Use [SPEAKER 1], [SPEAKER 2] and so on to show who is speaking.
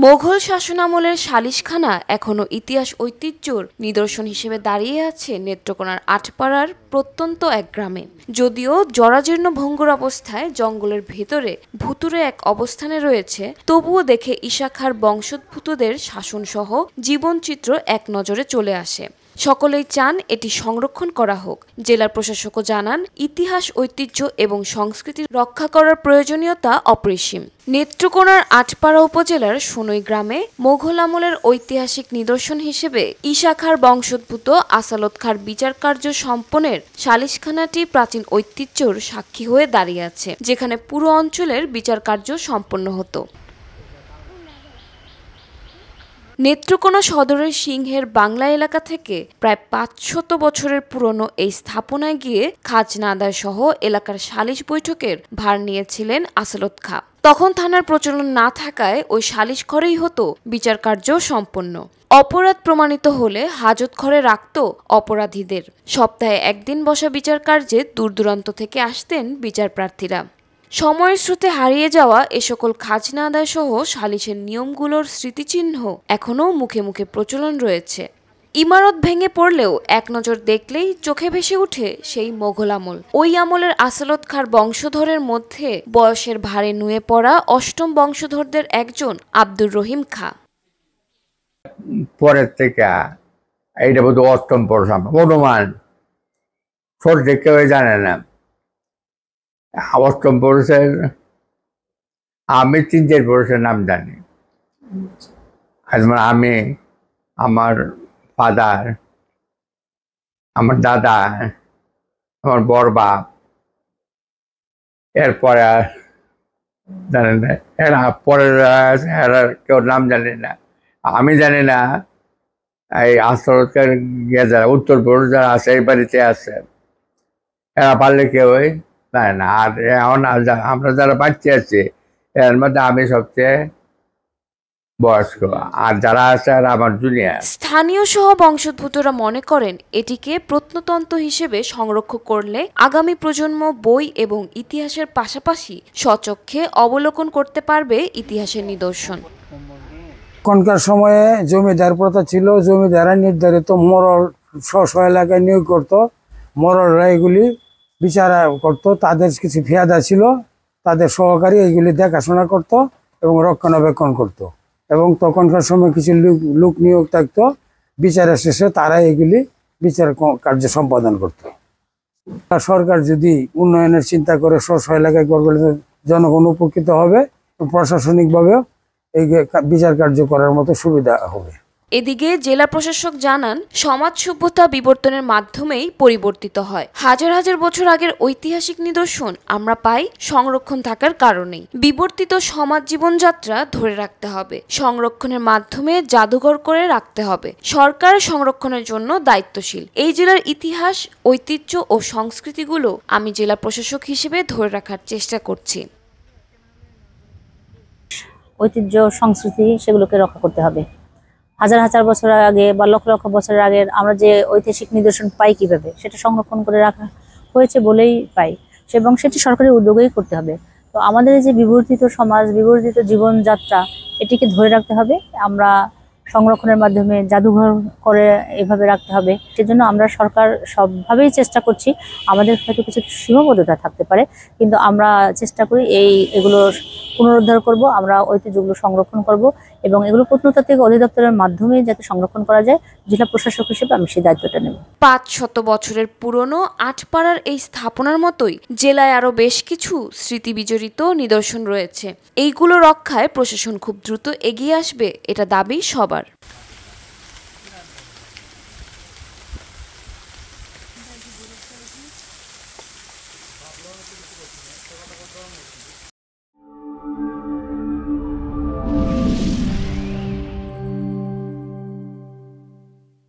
[SPEAKER 1] মোঘল শাসনামলের সালিশখানা এখনো ইতিহাস ঐতিহ্যর নিদর্শন হিসেবে দাঁড়িয়ে আছে নেত্রকোনার আটপাড়ার প্রত্যন্ত এক গ্রামে। যদিও জরাজীর্ণ ভঙ্গুর অবস্থায় জঙ্গলের ভেতরে ভুতুরে এক অবস্থানে রয়েছে, তবুও দেখে ঈশা খাঁর বংশোদ্ভূতদের শাসনসহ জীবনচিত্র এক নজরে চলে আসে। সকলেই চান এটি সংরক্ষণ করা হোক। জেলার প্রশাসকও জানান, ইতিহাস ঐতিহ্য এবং সংস্কৃতি রক্ষা করার প্রয়োজনীয়তা অপরিসীম। নেত্রকোনার আটপাড়া উপজেলার সোনই গ্রামে মোঘল আমলের ঐতিহাসিক নিদর্শন হিসেবে ঈশা খাঁর বংশোদ্ভূত আসালত খাঁর বিচার কার্য সম্পন্নের সালিশখানাটি প্রাচীন ঐতিহ্যর সাক্ষী হয়ে দাঁড়িয়ে আছে, যেখানে পুরো অঞ্চলের বিচার কার্য সম্পন্ন হতো। নেত্রকোনা সদরের সিংহের বাংলা এলাকা থেকে প্রায় ৫০০ বছরের পুরনো এই স্থাপনায় গিয়ে খাজনা আদায় সহ এলাকার সালিশ বৈঠকের ভার নিয়েছিলেন আসালত খাঁ। তখন থানার প্রচলন না থাকায় ওই সালিশ ঘরেই হতো বিচার কার্য সম্পন্ন। অপরাধ প্রমাণিত হলে হাজত ঘরে রাখত অপরাধীদের। সপ্তাহে একদিন বসা বিচার কার্যে দূর দূরান্ত থেকে আসতেন বিচার প্রার্থীরা। সময়ের স্রোতে হারিয়ে যাওয়া এ সকল খাজনা আদায় সহ সালিশের নিয়মগুলোর স্মৃতিচিহ্ন এখনও মুখে মুখে প্রচলন রয়েছে। ইমারত ভেঙে পড়লেও এক নজর দেখলেই চোখে ভেসে উঠে সেই মোঘল আমল। ওই আমলের আসালত খাঁর বংশধরের মধ্যে বয়সের ভারে নুয়ে পড়া অষ্টম বংশধরদের একজন আব্দুর রহিম খাঁ।
[SPEAKER 2] পরের থেকে এইটা বোধ অষ্টম পরশ অনুমান ছোট কেউ জানে না। অষ্টম পুরুষের আমি ৩-৪ পুরুষের নাম জানি। আমি, আমার ফাদার, আমার দাদা, আমার বড় বাপ, এরপরে আর জানেন না। এরা পরের এরা কেউ নাম জানি না। আমি জানি না। এই আস্তরকার গিয়ে যারা উত্তর পুরুষ যারা আছে এই বাড়িতে আছে, এরা পারলে কেউই জানে না। আর এখন আমরা যারা বাচ্চা আছি এর মধ্যে আমি সবচেয়ে বয়স্ক, আর যারা আছে আর আমার জুনিয়র।
[SPEAKER 1] স্থানীয় সহ বংশোদ্ভূতরা মনে করেন, এটিকে প্রত্নতন্ত্র হিসেবে সংরক্ষণ করলে আগামী প্রজন্ম বই এবং ইতিহাসের পাশাপাশি স্বচক্ষে অবলোকন করতে পারবে ইতিহাসের নিদর্শন।
[SPEAKER 3] এখনকার সময়ে জমিদার প্রথা ছিল। জমিদাররা নির্ধারিত মোড়ল স্ব এলাকায় নিয়োগ করত। মোড়লরা এগুলি বিচার করত। তাদের কিছু ফিয়াদা ছিল, তাদের সহকারী এগুলি দেখাশোনা করত এবং রক্ষণাবেক্ষণ করত। এবং তখনকার সময় কিছু লোক নিয়োগ থাকতো, বিচারের শেষে তারা এগুলি বিচার কার্য সম্পাদন করত। সরকার যদি উন্নয়নের চিন্তা করে স্ব এলাকায় করবে, জনগণ উপকৃত হবে, প্রশাসনিকভাবেও এই বিচার কার্য করার মতো সুবিধা হবে।
[SPEAKER 1] এদিকে জেলা প্রশাসক জানান, সমাজ সভ্যতা বিবর্তনের মাধ্যমেই পরিবর্তিত হয়। হাজার হাজার বছর আগের ঐতিহাসিক নিদর্শন আমরা পাই সংরক্ষণ থাকার কারণেই। বিবর্তিত সমাজ জীবনযাত্রা ধরে রাখতে হবে, সংরক্ষণের মাধ্যমে জাদুঘর করে রাখতে হবে। সরকার সংরক্ষণের জন্য দায়িত্বশীল। এই জেলার ইতিহাস, ঐতিহ্য ও সংস্কৃতিগুলো আমি জেলা প্রশাসক হিসেবে ধরে রাখার চেষ্টা করছি।
[SPEAKER 4] ঐতিহ্য, সংস্কৃতি সেগুলোকে রক্ষা করতে হবে। হাজার হাজার বছর আগে বা লক্ষ লক্ষ বছর আগের আমরা যে ঐতিহাসিক নিদর্শন পাই, কিভাবে সেটা সংরক্ষণ করে রাখা হয়েছে বলেই পাই, এবং সেটি সরকারি উদ্যোগেই করতে হবে। তো আমাদের যে বিবর্তিত সমাজ, বিবর্তিত জীবনযাত্রা, এটিকে ধরে রাখতে হবে। আমরা সংরক্ষণের মাধ্যমে জাদুঘর করে এভাবে রাখতে হবে। সেজন্য আমরা সরকার সবভাবেই চেষ্টা করছি। আমাদের হয়তো কিছু সীমাবদ্ধতা থাকতে পারে, কিন্তু আমরা চেষ্টা করি এগুলো পুনরুদ্ধার করব, আমরা ঐতিহ্যগুলো সংরক্ষণ করব এবং এগুলো প্রত্নতাত্ত্বিক অধিদপ্তরের মাধ্যমে যাতে সংরক্ষণ করা যায়, জেলা প্রশাসক হিসেবে আমি সেই দায়িত্বটা নেব।
[SPEAKER 1] ৫০০ বছরের পুরনো আটপাড়ার এই স্থাপনার মতোই জেলায় আরও বেশ কিছু স্মৃতি বিজড়িত নিদর্শন রয়েছে। এইগুলো রক্ষায় প্রশাসন খুব দ্রুত এগিয়ে আসবে, এটা দাবি সবার।